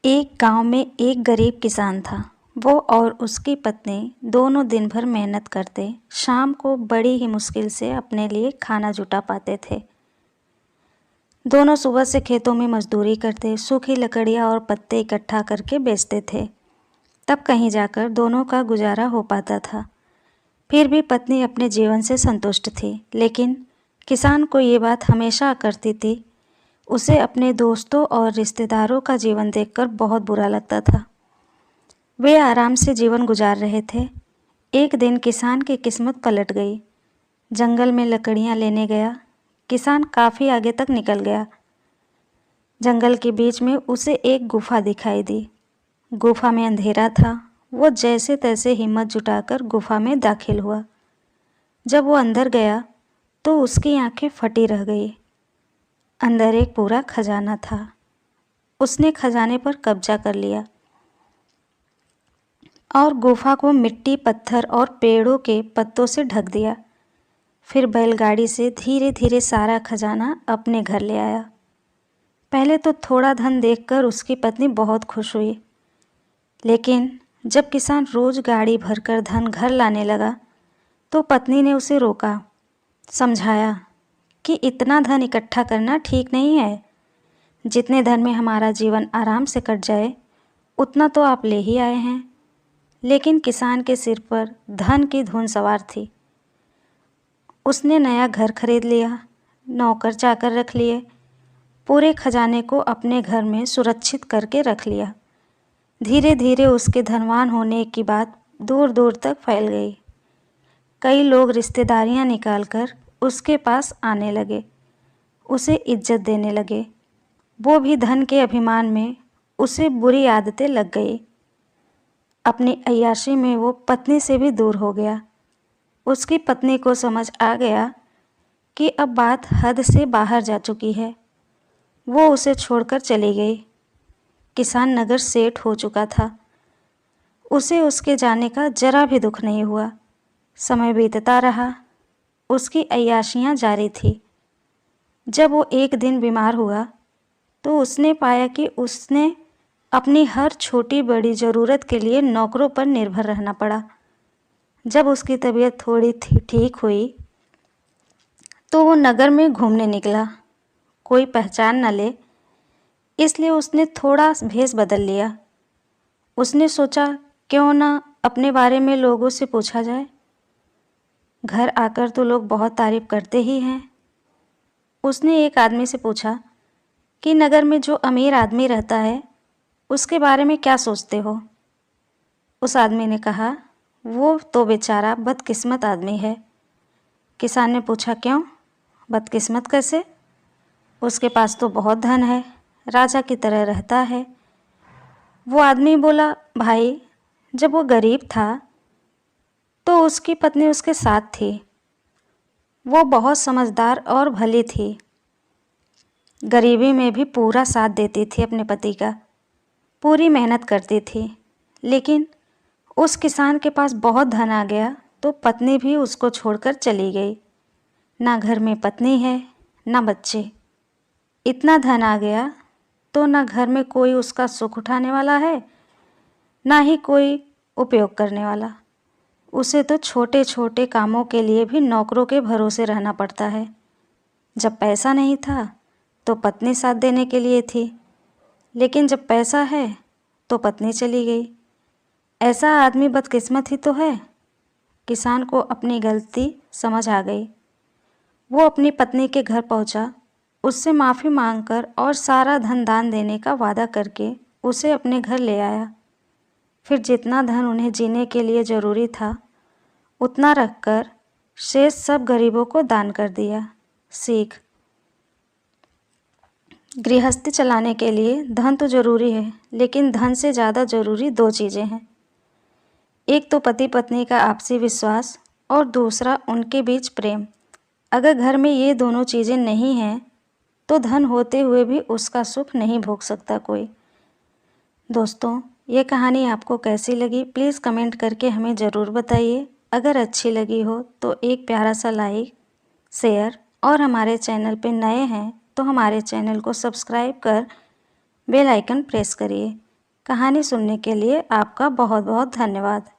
एक गांव में एक गरीब किसान था। वो और उसकी पत्नी दोनों दिन भर मेहनत करते, शाम को बड़ी ही मुश्किल से अपने लिए खाना जुटा पाते थे। दोनों सुबह से खेतों में मजदूरी करते, सूखी लकड़ियाँ और पत्ते इकट्ठा करके बेचते थे। तब कहीं जाकर दोनों का गुजारा हो पाता था। फिर भी पत्नी अपने जीवन से संतुष्ट थी, लेकिन किसान को ये बात हमेशा करती थी। उसे अपने दोस्तों और रिश्तेदारों का जीवन देखकर बहुत बुरा लगता था। वे आराम से जीवन गुजार रहे थे। एक दिन किसान की किस्मत पलट गई। जंगल में लकड़ियां लेने गया। किसान काफ़ी आगे तक निकल गया। जंगल के बीच में उसे एक गुफा दिखाई दी। गुफा में अंधेरा था। वो जैसे तैसे हिम्मत जुटाकर गुफा में दाखिल हुआ। जब वो अंदर गया तो उसकी आंखें फटी रह गई। अंदर एक पूरा खजाना था। उसने खजाने पर कब्जा कर लिया और गुफा को मिट्टी, पत्थर और पेड़ों के पत्तों से ढक दिया। फिर बैलगाड़ी से धीरे धीरे सारा खजाना अपने घर ले आया। पहले तो थोड़ा धन देखकर उसकी पत्नी बहुत खुश हुई, लेकिन जब किसान रोज गाड़ी भरकर धन घर लाने लगा तो पत्नी ने उसे रोका, समझाया कि इतना धन इकट्ठा करना ठीक नहीं है। जितने धन में हमारा जीवन आराम से कट जाए उतना तो आप ले ही आए हैं। लेकिन किसान के सिर पर धन की धुन सवार थी। उसने नया घर खरीद लिया, नौकर चाकर रख लिए, पूरे खजाने को अपने घर में सुरक्षित करके रख लिया। धीरे धीरे उसके धनवान होने की बात दूर दूर तक फैल गई। कई लोग रिश्तेदारियां निकालकर उसके पास आने लगे, उसे इज्जत देने लगे। वो भी धन के अभिमान में उसे बुरी आदतें लग गई। अपनी अय्याशी में वो पत्नी से भी दूर हो गया। उसकी पत्नी को समझ आ गया कि अब बात हद से बाहर जा चुकी है। वो उसे छोड़कर चली गई। किसान नगर सेठ हो चुका था। उसे उसके जाने का जरा भी दुख नहीं हुआ। समय बीतता रहा, उसकी अय्याशियाँ जारी थी। जब वो एक दिन बीमार हुआ तो उसने पाया कि उसने अपनी हर छोटी बड़ी ज़रूरत के लिए नौकरों पर निर्भर रहना पड़ा। जब उसकी तबीयत थोड़ी ठीक हुई तो वो नगर में घूमने निकला। कोई पहचान न ले इसलिए उसने थोड़ा भेष बदल लिया। उसने सोचा क्यों ना अपने बारे में लोगों से पूछा जाए। घर आकर तो लोग बहुत तारीफ करते ही हैं। उसने एक आदमी से पूछा कि नगर में जो अमीर आदमी रहता है उसके बारे में क्या सोचते हो। उस आदमी ने कहा, वो तो बेचारा बदकिस्मत आदमी है। किसान ने पूछा, क्यों? बदकिस्मत कैसे? उसके पास तो बहुत धन है, राजा की तरह रहता है। वो आदमी बोला, भाई, जब वो गरीब था तो उसकी पत्नी उसके साथ थी। वो बहुत समझदार और भली थी। गरीबी में भी पूरा साथ देती थी अपने पति का, पूरी मेहनत करती थी। लेकिन उस किसान के पास बहुत धन आ गया तो पत्नी भी उसको छोड़कर चली गई। ना घर में पत्नी है, ना बच्चे। इतना धन आ गया तो ना घर में कोई उसका सुख उठाने वाला है, ना ही कोई उपयोग करने वाला। उसे तो छोटे छोटे कामों के लिए भी नौकरों के भरोसे रहना पड़ता है। जब पैसा नहीं था तो पत्नी साथ देने के लिए थी, लेकिन जब पैसा है तो पत्नी चली गई। ऐसा आदमी बदकिस्मत ही तो है। किसान को अपनी गलती समझ आ गई। वो अपनी पत्नी के घर पहुंचा, उससे माफ़ी मांगकर और सारा धन दान देने का वादा करके उसे अपने घर ले आया। फिर जितना धन उन्हें जीने के लिए ज़रूरी था उतना रखकर शेष सब गरीबों को दान कर दिया। सीख: गृहस्थी चलाने के लिए धन तो ज़रूरी है, लेकिन धन से ज़्यादा ज़रूरी दो चीज़ें हैं। एक तो पति पत्नी का आपसी विश्वास और दूसरा उनके बीच प्रेम। अगर घर में ये दोनों चीज़ें नहीं हैं तो धन होते हुए भी उसका सुख नहीं भोग सकता कोई। दोस्तों, ये कहानी आपको कैसी लगी प्लीज़ कमेंट करके हमें ज़रूर बताइए। अगर अच्छी लगी हो तो एक प्यारा सा लाइक, शेयर और हमारे चैनल पे नए हैं तो हमारे चैनल को सब्सक्राइब कर बेल आइकन प्रेस करिए। कहानी सुनने के लिए आपका बहुत बहुत धन्यवाद।